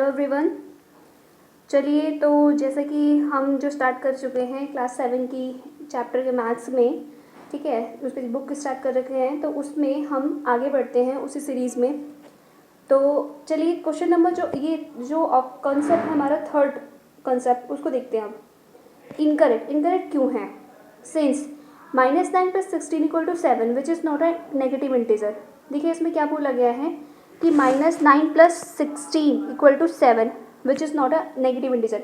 Hello everyone. चलिए, तो जैसे कि हम जो स्टार्ट कर चुके हैं क्लास 7 की चैप्टर के मैथ्स में, ठीक है, उसकी बुक स्टार्ट कर रखे हैं, तो उसमें हम आगे बढ़ते हैं उसी सीरीज़ में। तो चलिए, क्वेश्चन नंबर जो कॉन्सेप्ट है हमारा थर्ड कॉन्सेप्ट, उसको देखते हैं अब। इनकरेक्ट क्यों है? Since -9 + 16 = 7 which is not a negative integer. देखिए इसमें क्या बोला गया है कि -9 + 16 = 7 which is not a negative integer.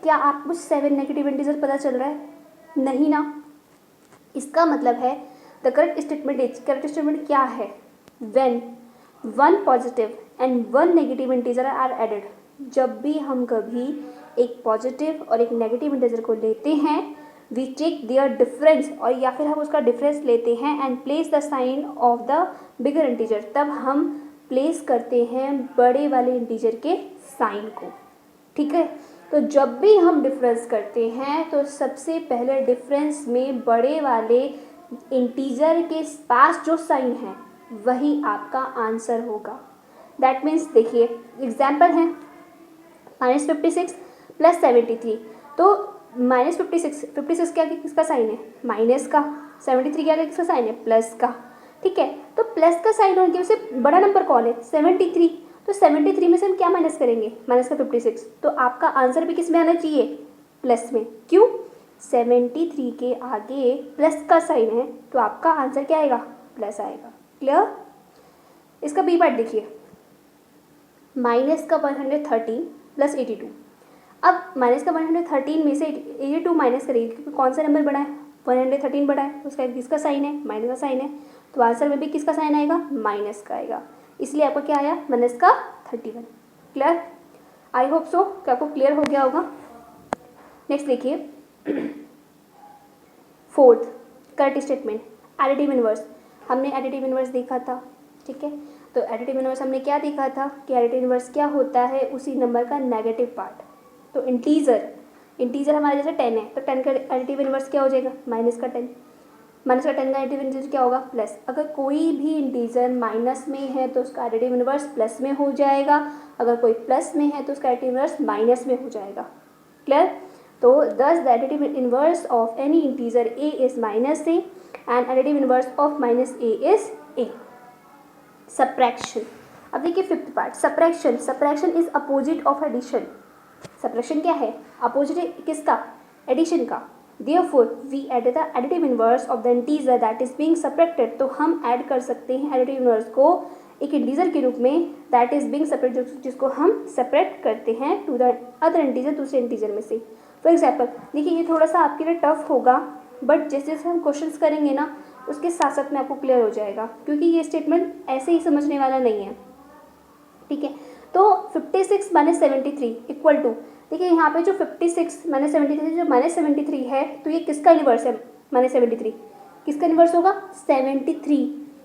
क्या आपको 7 नेगेटिव इंटीजर पता चल रहा है? नहीं ना। इसका मतलब है द करेक्ट स्टेटमेंट क्या है? When 1 positive and 1 negative integer are added. जब भी हम कभी एक पॉजिटिव और एक नेगेटिव इंटीजर को लेते हैं, वी टेक देयर डिफरेंस, और या फिर हम उसका डिफरेंस लेते हैं and place the sign of the bigger integer. तब हम प्लेस करते हैं बड़े वाले इंटीजर के साइन को। ठीक है, तो जब भी हम डिफरेंस करते हैं तो सबसे पहले डिफरेंस में बड़े वाले इंटीजर के पास जो साइन है वही आपका आंसर होगा। दैट मीन्स देखिए एग्जाम्पल है -56 + 73। तो -56 क्या किसका साइन है? माइनस का। 73 क्या किसका साइन है? प्लस का। ठीक है, तो प्लस का साइन होने की वजह से बड़ा नंबर कौन है? 73। तो 73 में से हम क्या माइनस करेंगे? माइनस का 56। तो आपका आंसर भी किस में आना चाहिए? प्लस में। क्यों? 73 के आगे प्लस का साइन है, तो आपका आंसर क्या आएगा? प्लस आएगा। क्लियर? इसका बी पार्ट देखिए, माइनस का 113 + 82। अब माइनस का 113 में से 82 माइनस करेंगे, क्योंकि कौन सा नंबर बड़ा है? 113 बड़ा है, उसका किसका साइन है? माइनस का साइन है। तो आंसर में भी किसका साइन आएगा? माइनस का आएगा। इसलिए आपका क्या आया? -31। क्लियर? आई होप सो कि आपको क्लियर हो गया होगा। नेक्स्ट देखिए, fourth correct statement, additive inverse. हमने एडिटिव इनवर्स देखा था, ठीक है। तो एडिटिव इनवर्स हमने क्या देखा था कि एडिटिव इनवर्स क्या होता है? उसी नंबर का नेगेटिव पार्ट। तो इंटीजर हमारे जैसे 10 है, तो 10 का एडिटिव इनवर्स क्या हो जाएगा? -10। -10 का एडिटिव इनवर्स क्या होगा? प्लस। अगर कोई भी इंटीजर माइनस में है तो उसका एडिटिव इनवर्स प्लस में हो जाएगा, अगर कोई प्लस में है तो उसका एडिटिव इनवर्स माइनस में हो जाएगा। क्लियर? तो thus the additive inverse of any integer a is -a and additive inverse of -a is a। Subtraction. अब देखिए fifth part, subtraction is opposite of addition. Subtraction क्या है? अपोजिट है किसका? एडिशन का। Therefore we add the additive inverse of the integer that is being subtracted। तो हम add कर सकते हैं एडिटिव इनवर्स को एक इंटीजर के रूप में that is being separated, जिसको हम सेपरेट करते हैं टू द अदर इंटीजर, दूसरे इंटीजर में से। फॉर एग्जाम्पल देखिए, ये थोड़ा सा आपके लिए टफ होगा, बट जैसे जैसे हम क्वेश्चंस करेंगे ना उसके साथ साथ में आपको क्लियर हो जाएगा, क्योंकि ये स्टेटमेंट ऐसे ही समझने वाला नहीं है। ठीक है, तो 56 - 73 इक्वल टू, देखिए यहाँ पे जो 56 - 73 जो -73 है, तो ये किसका इनवर्स है? -73 किसका इनवर्स होगा? 73।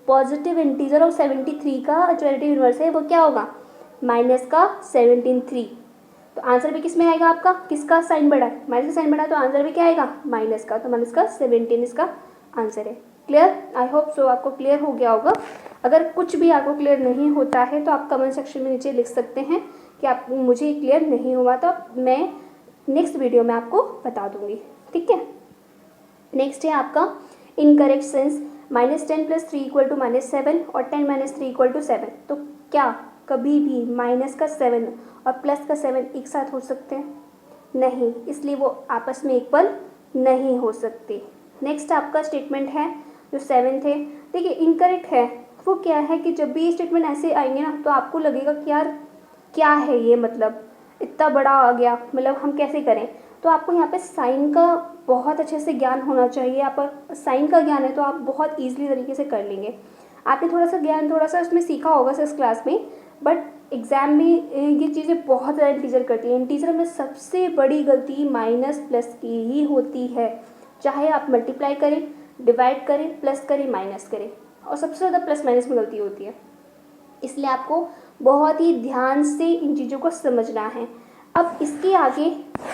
पॉजिटिव इंटीजर ऑफ 73 का जो एडिटिव इनवर्स है वो क्या होगा? माइनस का 73। तो आंसर भी किस में आएगा आपका? किसका साइन बड़ा है? माइनस का साइन बड़ा है, तो आंसर भी क्या आएगा? माइनस का। तो माइनस का 17 इसका आंसर है। क्लियर? आई होप सो आपको क्लियर हो गया होगा। अगर कुछ भी आपको क्लियर नहीं होता है तो आप कमेंट सेक्शन में नीचे लिख सकते हैं कि आप मुझे क्लियर नहीं हुआ, तो मैं नेक्स्ट वीडियो में आपको बता दूंगी। ठीक है, नेक्स्ट है आपका इनकरेक्ट सेंस। -10 + 3 = -7 और 10 - 3 = 7। तो क्या कभी भी माइनस का 7 और प्लस का 7 एक साथ हो सकते हैं? नहीं, इसलिए वो आपस में इक्वल नहीं हो सकते। नेक्स्ट आपका स्टेटमेंट है जो 7th है, देखिए इनकरेक्ट है। वो क्या है कि जब भी ये स्टेटमेंट ऐसे आएंगे ना तो आपको लगेगा कि यार क्या है ये, मतलब इतना बड़ा आ गया, मतलब हम कैसे करें? तो आपको यहाँ पे साइन का बहुत अच्छे से ज्ञान होना चाहिए। आप साइन का ज्ञान है तो आप बहुत ईजिली तरीके से कर लेंगे। आपने थोड़ा सा ज्ञान थोड़ा सा उसमें सीखा होगा इस क्लास में, बट एग्ज़ाम में ये चीज़ें बहुत ज़्यादा इंटीजर करती हैं। इंटीजर में सबसे बड़ी गलती माइनस प्लस की ही होती है। चाहे आप मल्टीप्लाई करें, डिवाइड करें, प्लस करें, माइनस करें, और सबसे ज़्यादा प्लस माइनस में गलती होती है। इसलिए आपको बहुत ही ध्यान से इन चीज़ों को समझना है। अब इसके आगे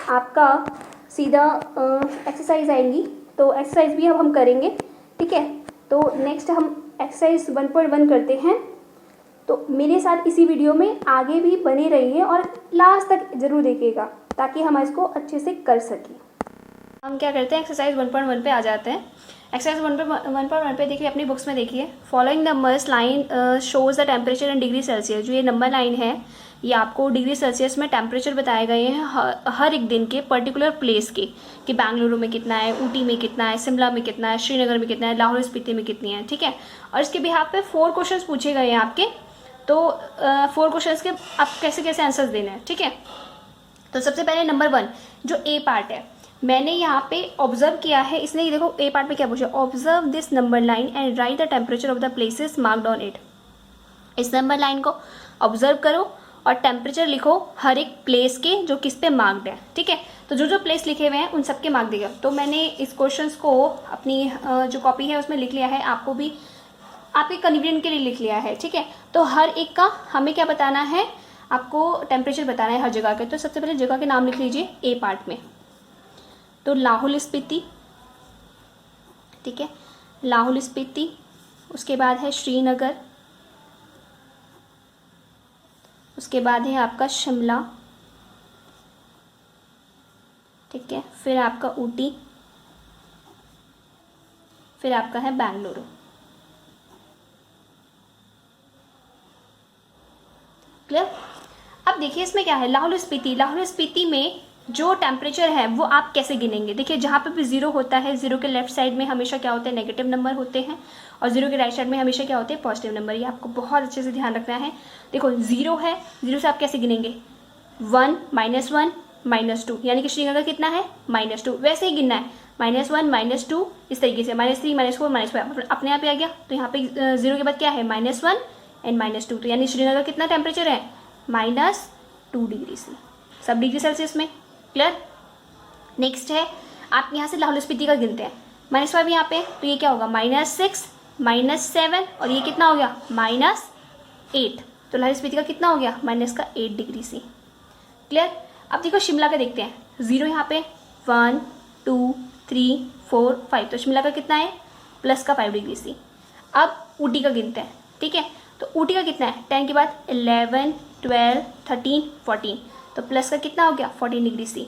आपका सीधा एक्सरसाइज आएंगी, तो एक्सरसाइज भी अब हम करेंगे। ठीक है, तो नेक्स्ट हम एक्सरसाइज 1.1 करते हैं। तो मेरे साथ इसी वीडियो में आगे भी बने रहिए और लास्ट तक ज़रूर देखिएगा ताकि हम इसको अच्छे से कर सकें। हम क्या करते हैं, एक्सरसाइज 1.1 पे आ जाते हैं। एक्सरसाइज 1.1 पे देखिए, अपनी बुक्स में देखिए, following numbers line shows the temperature in degree Celsius. जो ये नंबर लाइन है ये आपको डिग्री सेल्सियस में टेम्परेचर बताए गए हैं हर एक दिन के पर्टिकुलर प्लेस के, कि बेंगलुरु में कितना है, ऊटी में कितना है, शिमला में कितना है, श्रीनगर में कितना है, लाहौल स्पीति में कितनी है। ठीक है, और इसके बिहाफ पे 4 क्वेश्चन पूछे गए हैं आपके। तो 4 क्वेश्चन के आप कैसे कैसे आंसर्स देने हैं। ठीक है, तो सबसे पहले नंबर 1 जो ए पार्ट है, मैंने यहाँ पे ऑब्जर्व किया है। इसने ये देखो ए पार्ट में क्या पूछा, observe this number line and right the temperature of the places marked on it. इस नंबर लाइन को ऑब्जर्व करो और टेम्परेचर लिखो हर एक प्लेस के जो किस पे मार्क्ड है। ठीक है, तो जो जो प्लेस लिखे हुए हैं उन सबके मार्क देगा। तो मैंने इस क्वेश्चन को अपनी जो कॉपी है उसमें लिख लिया है, आपको भी आपके कन्वीनियंट के लिए लिख लिया है। ठीक है, तो हर एक का हमें क्या बताना है, आपको टेम्परेचर बताना है हर जगह के। तो सबसे पहले जगह के नाम लिख लीजिए ए पार्ट में। तो लाहौल स्पीति, ठीक है, लाहौल स्पीति, उसके बाद है श्रीनगर, उसके बाद है आपका शिमला, ठीक है, फिर आपका ऊटी, फिर आपका है बेंगलुरु। क्लियर। अब देखिए इसमें क्या है, लाहौल स्पीति। लाहौल स्पीति में जो टेम्परेचर है वो आप कैसे गिनेंगे। देखिए जहाँ पे भी जीरो होता है, जीरो के लेफ्ट साइड में हमेशा क्या होते हैं, नेगेटिव नंबर होते हैं, और जीरो के राइट साइड में हमेशा क्या होते हैं, पॉजिटिव नंबर। ये आपको बहुत अच्छे से ध्यान रखना है। देखो जीरो है, जीरो से आप कैसे गिनेंगे, 1 -1 -2, यानी कि श्रीनगर कितना है -2, वैसे ही गिनना है, -1 -2 इस तरीके से, -3 -4 -5 अपने आप ही आ गया। तो यहाँ पे जीरो के बाद क्या है, -1 एंड -2, तो यानी श्रीनगर कितना टेम्परेचर है, -2 डिग्री से, सब डिग्री सेल्सियस में। क्लियर। नेक्स्ट है आप यहाँ से लाहौल स्पीति का गिनते हैं, -5 यहाँ पे, तो ये क्या होगा, -6 -7 और ये कितना हो गया, -8। तो लाहौल स्पीति का कितना हो गया, -8 डिग्री से। क्लियर। अब देखो शिमला का देखते हैं, जीरो यहाँ पे, 1 2 3 4 5, तो शिमला का कितना है, +5 डिग्री से। अब ऊटी का गिनते हैं। ठीक है, तो ऊटी का कितना है, 10 के बाद 11 12 13 14, तो प्लस का कितना हो गया, 14 डिग्री सी।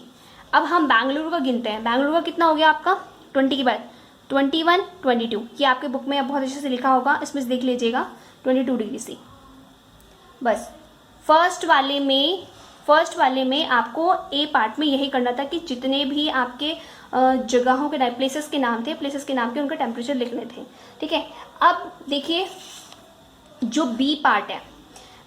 अब हम बेंगलुरु का गिनते हैं। बेंगलुरु का कितना हो गया आपका, 20 के बाद 21 22, ये आपके बुक में बहुत अच्छे से लिखा होगा, इसमें से देख लीजिएगा, 22 डिग्री सी। बस फर्स्ट वाले में आपको ए पार्ट में यही करना था कि जितने भी आपके जगहों के प्लेसेस के नाम थे, प्लेसेस के नाम के उनका टेम्परेचर लिखने थे। ठीक है, अब देखिए जो बी पार्ट है,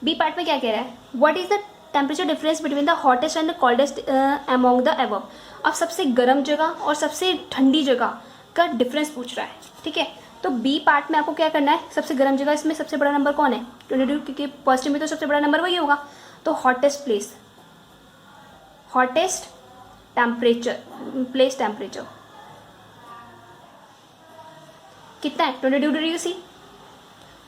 बी पार्ट में क्या कह रहा है, what is the temperature difference between the hottest and the coldest among the above. अब सबसे गर्म जगह और सबसे ठंडी जगह का डिफरेंस पूछ रहा है। ठीक है, तो बी पार्ट में आपको क्या करना है, सबसे गर्म जगह, इसमें सबसे बड़ा नंबर कौन है, 22, क्योंकि पॉजिटिव में तो सबसे बड़ा नंबर वही होगा। तो hottest place, hottest place temperature कितना है, 22 डिग्री सी।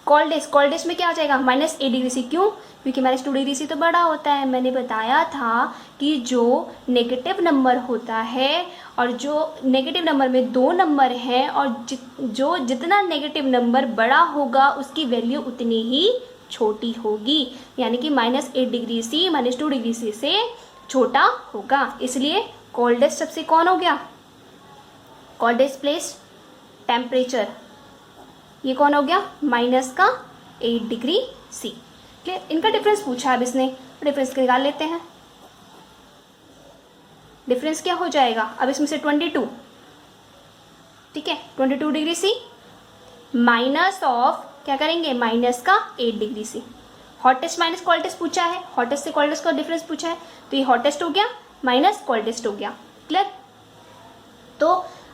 कोल्डेस्ट में क्या आ जाएगा, -8 डिग्री सी। क्यों, क्योंकि -2 डिग्री सी तो बड़ा होता है। मैंने बताया था कि जो नेगेटिव नंबर होता है और जो नेगेटिव नंबर में 2 नंबर हैं, और जो जितना नेगेटिव नंबर बड़ा होगा उसकी वैल्यू उतनी ही छोटी होगी, यानी कि -8 डिग्री सी -2 डिग्री सी से छोटा होगा। इसलिए कोल्डेस्ट सबसे कौन हो गया, कोल्डेस्ट प्लेस टेम्परेचर, ये कौन हो गया, -8 डिग्री सी। क्लियर। इनका डिफरेंस पूछा है अब इसने, डिफरेंस निकाल लेते हैं। डिफरेंस क्या हो जाएगा, अब इसमें से 22, ठीक है, 22 डिग्री सी माइनस ऑफ क्या करेंगे, -8 degree C. Hottest minus coldest पूछा है, हॉटेस्ट से कोल्डेस्ट का डिफरेंस पूछा है, तो ये हॉटेस्ट हो गया माइनस कोल्डेस्ट हो गया। क्लियर। तो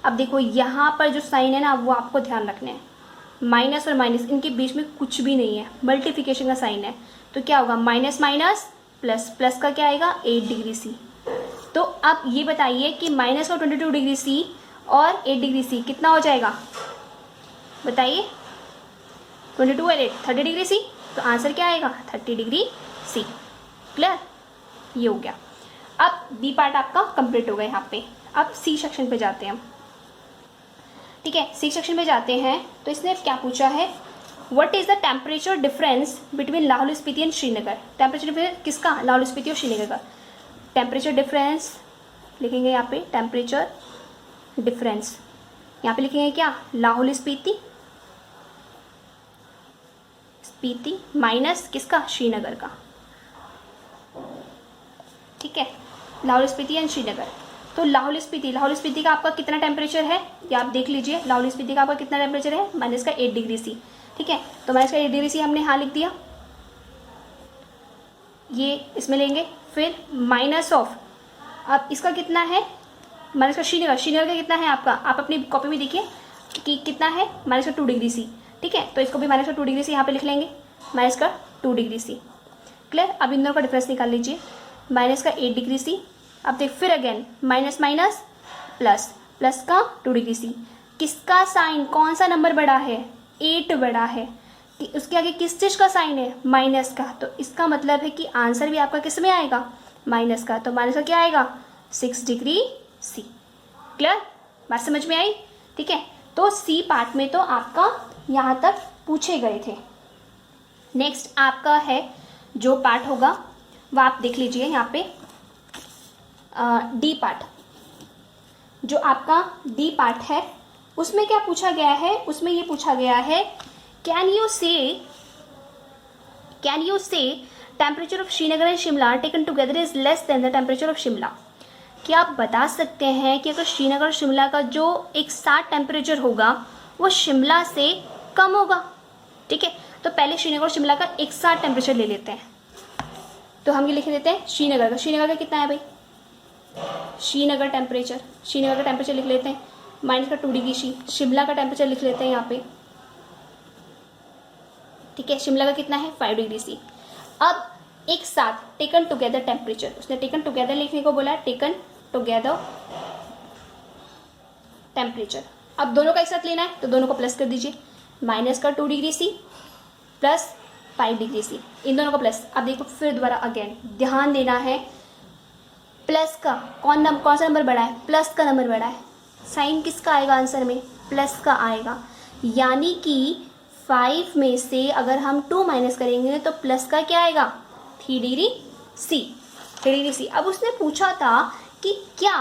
अब देखो यहाँ पर जो साइन है ना, वो आपको ध्यान रखने हैं, माइनस और माइनस इनके बीच में कुछ भी नहीं है, मल्टीप्लिकेशन का साइन है। तो क्या होगा, माइनस माइनस प्लस, प्लस का क्या आएगा, 8 डिग्री सी। तो अब ये बताइए कि माइनस और 22 डिग्री सी और 8 डिग्री सी कितना हो जाएगा, बताइए। 22 और 8 30 डिग्री सी, तो आंसर क्या आएगा, 30 डिग्री सी। क्लियर, ये हो गया। अब बी पार्ट आपका कंप्लीट हो गया यहाँ पे। अब सी सेक्शन पे जाते हैं हम। ठीक है, सी सेक्शन में जाते हैं तो इसने क्या पूछा है, what is the temperature difference between Lahaul Spiti and Srinagar? Temperature difference किसका? लाहौल स्पीति और श्रीनगर का। टेम्परेचर डिफरेंस लिखेंगे यहाँ पे, टेम्परेचर डिफरेंस यहाँ पे लिखेंगे क्या? लाहौल स्पीति माइनस किसका? श्रीनगर का। ठीक है, लाहौल स्पीति एंड श्रीनगर। तो लाहौल स्पीति का आपका कितना टेम्परेचर है ये आप देख लीजिए। लाहौल स्पीति का आपका कितना टेम्परेचर है? माइनस का 8 डिग्री सी। ठीक है, तो माइनस का 8 डिग्री सी हमने यहाँ लिख दिया, ये इसमें लेंगे। फिर माइनस ऑफ, अब इसका कितना है? माइनस का श्रीनगर का कितना है आपका? आप अपनी कॉपी में देखिए कि कितना है, माइनस का 2 डिग्री सी। ठीक है, तो इसको भी माइनस का 2 डिग्री सी यहाँ पे लिख लेंगे, माइनस का 2 डिग्री सी। क्लियर? अब इन दोनों का डिफरेंस निकाल लीजिए, माइनस का 8 डिग्री सी। अब देख फिर again minus minus plus, plus का 2 डिग्री सी। किसका साइन, कौन सा नंबर बड़ा है? 8 बड़ा है। उसके आगे किस चीज का साइन है? माइनस का। तो इसका मतलब है कि आंसर भी आपका किस में आएगा? माइनस का। तो माइनस का क्या आएगा? 6 डिग्री सी। क्लियर? बात समझ में आई? ठीक है, तो सी पार्ट में तो आपका यहाँ तक पूछे गए थे। नेक्स्ट आपका है जो पार्ट होगा वो आप देख लीजिए यहाँ पे, डी पार्ट। जो आपका डी पार्ट है उसमें क्या पूछा गया है? उसमें ये पूछा गया है, कैन यू से temperature of Srinagar and Shimla taken together is less than the temperature of Shimla? क्या आप बता सकते हैं कि अगर श्रीनगर और शिमला का जो एक साथ टेम्परेचर होगा वो शिमला से कम होगा? ठीक है, तो पहले श्रीनगर और शिमला का एक साथ टेम्परेचर ले लेते हैं। तो हम ये लिख देते हैं श्रीनगर का कितना है भाई? श्रीनगर का टेम्परेचर लिख लेते हैं, माइनस का 2 डिग्री सी। शिमला का टेम्परेचर लिख लेते हैं यहाँ पे। ठीक है, शिमला का कितना है? 5 डिग्री सी। अब एक साथ टेकन टुगेदर टेम्परेचर, उसने टेकन टुगेदर लिखने को बोला है, टेकन टुगेदर टेम्परेचर। अब दोनों का एक साथ लेना है तो दोनों को प्लस कर दीजिए, माइनस का 2 degree C plus 5 degree C, इन दोनों का प्लस। अब देखो फिर दोबारा अगेन ध्यान देना है, प्लस का कौन सा नंबर बड़ा है? प्लस का नंबर बड़ा है। साइन किसका आएगा आंसर में? प्लस का आएगा। यानी कि 5 में से अगर हम 2 माइनस करेंगे तो प्लस का क्या आएगा? 3 डिग्री सी। अब उसने पूछा था कि क्या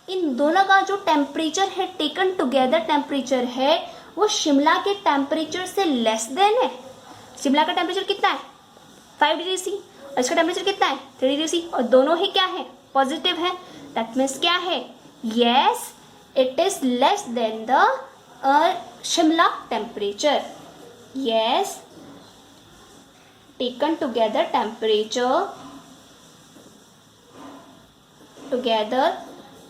इन दोनों का जो टेम्परेचर है, टेकन टुगेदर टेम्परेचर है, वो शिमला के टेम्परेचर से लेस देन है? शिमला का टेम्परेचर कितना है? 5 डिग्री सी, और इसका टेम्परेचर कितना है? 3 डिग्री सी, और दोनों ही क्या है? पॉजिटिव है। दैट मीन्स क्या है? Yes, it is less than the Shimla temperature. Yes, taken together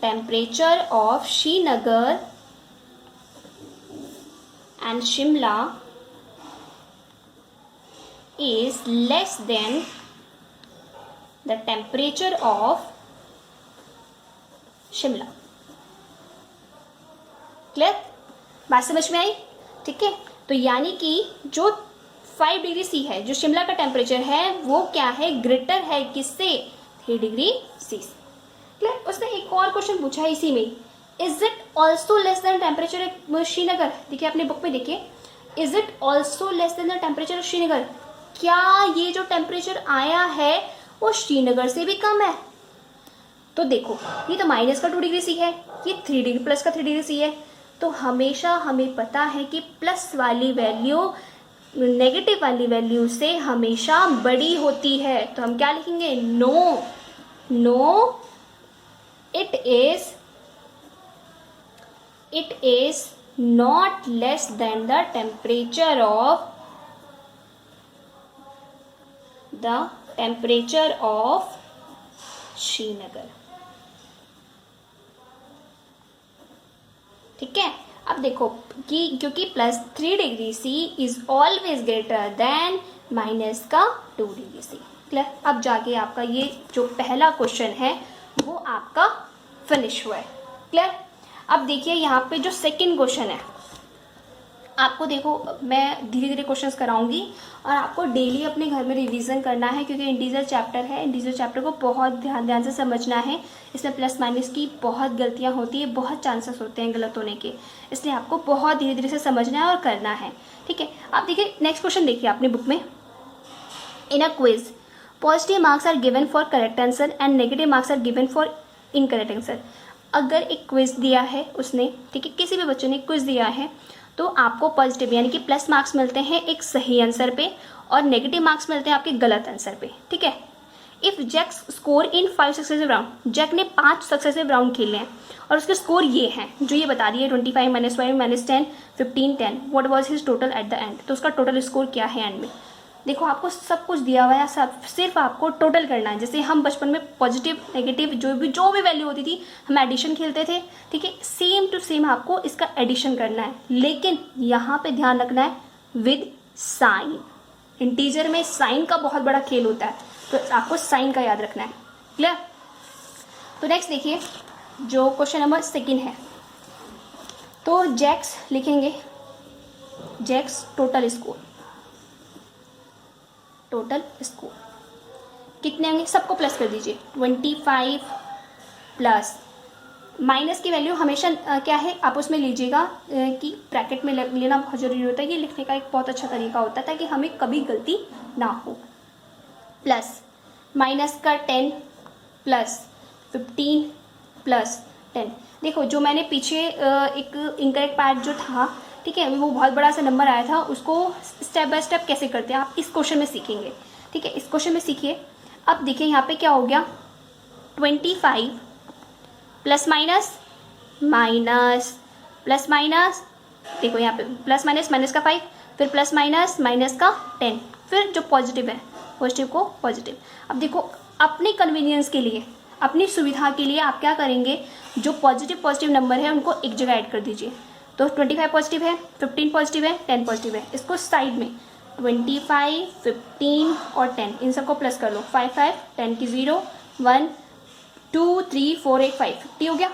temperature of Srinagar and Shimla is less than the temperature of Shimla. Clear? बात समझ में आई? ठीक है, तो यानी कि जो 5 डिग्री सी है, जो शिमला का टेम्परेचर है, वो क्या है? ग्रेटर है किससे? 3 डिग्री सी। क्लियर? उसने एक और क्वेश्चन पूछा है इसी में, is it also less than temperature of Srinagar? देखिए अपने बुक में देखिए, is it also less than the temperature of Srinagar? क्या ये जो टेम्परेचर आया है वो श्रीनगर से भी कम है? तो देखो ये तो माइनस का 2 डिग्री सी है, ये 3 डिग्री प्लस का 3 डिग्री सी है। तो हमेशा हमें पता है कि प्लस वाली वैल्यू नेगेटिव वाली वैल्यू से हमेशा बड़ी होती है। तो हम क्या लिखेंगे? No, it is not less than the temperature of Srinagar. ठीक है, अब देखो कि क्योंकि plus 3 degree C is always greater than minus का 2 डिग्री सी। क्लियर? अब जाके आपका ये जो पहला क्वेश्चन है वो आपका फिनिश हुआ है। क्लियर? अब देखिए यहाँ पे जो सेकंड क्वेश्चन है, आपको देखो मैं धीरे धीरे क्वेश्चंस कराऊंगी और आपको डेली अपने घर में रिवीजन करना है, क्योंकि इंटीजर चैप्टर है। इंटीजर चैप्टर को बहुत ध्यान से समझना है। इसमें प्लस माइनस की बहुत गलतियां होती है, बहुत चांसेस होते हैं गलत होने के, इसलिए आपको बहुत धीरे धीरे से समझना है और करना है, ठीक है। आप देखिए नेक्स्ट क्वेश्चन देखिए अपनी बुक में। In a quiz positive marks are given for correct answer and negative marks are given for incorrect answer. अगर एक क्विज दिया है उसने, ठीक है, किसी भी बच्चे ने क्विज दिया है, तो आपको पॉजिटिव यानी कि प्लस मार्क्स मिलते हैं एक सही आंसर पे और नेगेटिव मार्क्स मिलते हैं आपके गलत आंसर पे, ठीक है। If Jack score in 5 successive round, Jack ने 5 सक्सेसिव राउंड खेले हैं और उसके स्कोर ये हैं जो ये बता रही है 25 -5 -10 15 10, what was his total at the end. तो उसका टोटल स्कोर क्या है एंड में। देखो आपको सब कुछ दिया हुआ है, सब सिर्फ आपको टोटल करना है। जैसे हम बचपन में पॉजिटिव नेगेटिव जो भी वैल्यू होती थी हम एडिशन खेलते थे, ठीक है, सेम टू सेम आपको इसका एडिशन करना है, लेकिन यहाँ पे ध्यान रखना है विद साइन। इंटीजर में साइन का बहुत बड़ा खेल होता है, तो आपको साइन का याद रखना है। क्लियर। तो नेक्स्ट देखिए जो क्वेश्चन नंबर 2 है, तो जैक्स लिखेंगे, जैक्स टोटल स्कोर कितने होंगे, सबको प्लस कर दीजिए। 25 प्लस माइनस की वैल्यू हमेशा क्या है आप उसमें लीजिएगा कि ब्रैकेट में लेना बहुत जरूरी होता है। ये लिखने का एक बहुत अच्छा तरीका होता है ताकि हमें कभी गलती ना हो। प्लस माइनस का 10 प्लस 15 प्लस 10। देखो जो मैंने पीछे एक इनकरेक्ट पार्ट जो था, ठीक है, वो बहुत बड़ा सा नंबर आया था, उसको स्टेप बाय स्टेप कैसे करते हैं आप इस क्वेश्चन में सीखेंगे, ठीक है। इस क्वेश्चन में सीखिए। अब देखिए यहाँ पे क्या हो गया, 25 plus minus minus plus minus, देखो यहाँ पे प्लस माइनस माइनस का 5, फिर प्लस माइनस माइनस का 10, फिर जो पॉजिटिव है पॉजिटिव को पॉजिटिव। अब देखो अपनी कन्वीनियंस के लिए, अपनी सुविधा के लिए आप क्या करेंगे, जो पॉजिटिव नंबर है उनको एक जगह ऐड कर दीजिए। तो 25 पॉजिटिव है, 15 पॉजिटिव है, 10 पॉजिटिव है, इसको साइड में 25 15 और 10 इन सबको प्लस कर लो। 5 5 10 की 0 1 2 3 4 8 5 50 हो गया।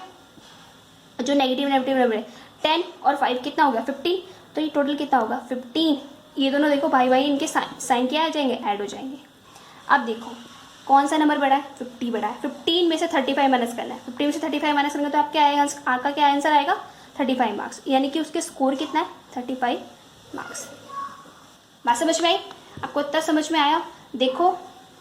जो नेगेटिव नंबर है 10 और 5 कितना हो गया 15। तो ये टोटल कितना होगा 15। ये दोनों देखो भाई भाई इनके साइन क्या आ जाएंगे, ऐड हो जाएंगे। अब देखो कौन सा नंबर बड़ा है, 50 बड़ा है। 15 में से 35 माइनस करना है, 15 में से 35 माइनस करेंगे तो आप क्या आएगा, आपका क्या आंसर आएगा 35 मार्क्स, यानी कि उसके स्कोर कितना है 35 मार्क्स। बात समझ में आई आपको, इतना समझ में आया। देखो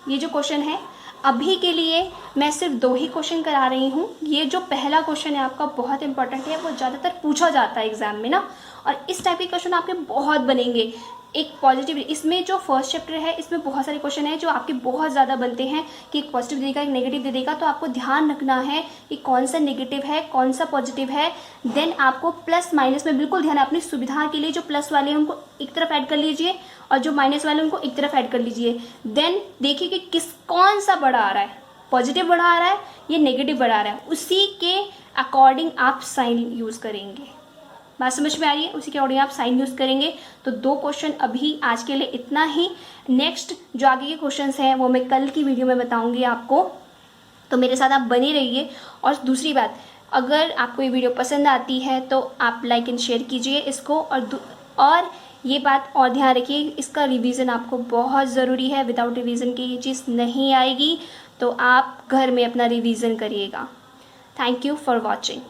ये जो क्वेश्चन है अभी के लिए मैं सिर्फ 2 ही क्वेश्चन करा रही हूँ। ये जो पहला क्वेश्चन है आपका बहुत इंपॉर्टेंट है, वो ज़्यादातर पूछा जाता है एग्जाम में ना, और इस टाइप के क्वेश्चन आपके बहुत बनेंगे। एक पॉजिटिव, इसमें जो फर्स्ट चैप्टर है इसमें बहुत सारे क्वेश्चन हैं जो आपके बहुत ज़्यादा बनते हैं कि एक पॉजिटिव दे देगा एक नेगेटिव दे देगा, तो आपको ध्यान रखना है कि कौन सा नेगेटिव है कौन सा पॉजिटिव है। देन आपको प्लस माइनस में बिल्कुल ध्यान है, अपनी सुविधा के लिए जो प्लस वाले हैं उनको एक तरफ ऐड कर लीजिए और जो माइनस वाले उनको एक तरफ ऐड कर लीजिए। देन देखिए कि कौन सा बड़ा आ रहा है, पॉजिटिव बड़ा आ रहा है ये नेगेटिव बड़ा आ रहा है, उसी के अकॉर्डिंग आप साइन यूज़ करेंगे। बात समझ में आ रही है, उसी के अकॉर्डिंग आप साइन यूज़ करेंगे। तो 2 क्वेश्चन अभी आज के लिए इतना ही। नेक्स्ट जो आगे के क्वेश्चंस हैं वो मैं कल की वीडियो में बताऊंगी आपको, तो मेरे साथ आप बने रहिए। और दूसरी बात, अगर आपको ये वीडियो पसंद आती है तो आप लाइक एंड शेयर कीजिए इसको, और ये बात और ध्यान रखिए इसका रिवीजन आपको बहुत ज़रूरी है। विदाउट रिवीजन के ये चीज़ नहीं आएगी, तो आप घर में अपना रिवीजन करिएगा। Thank you for watching.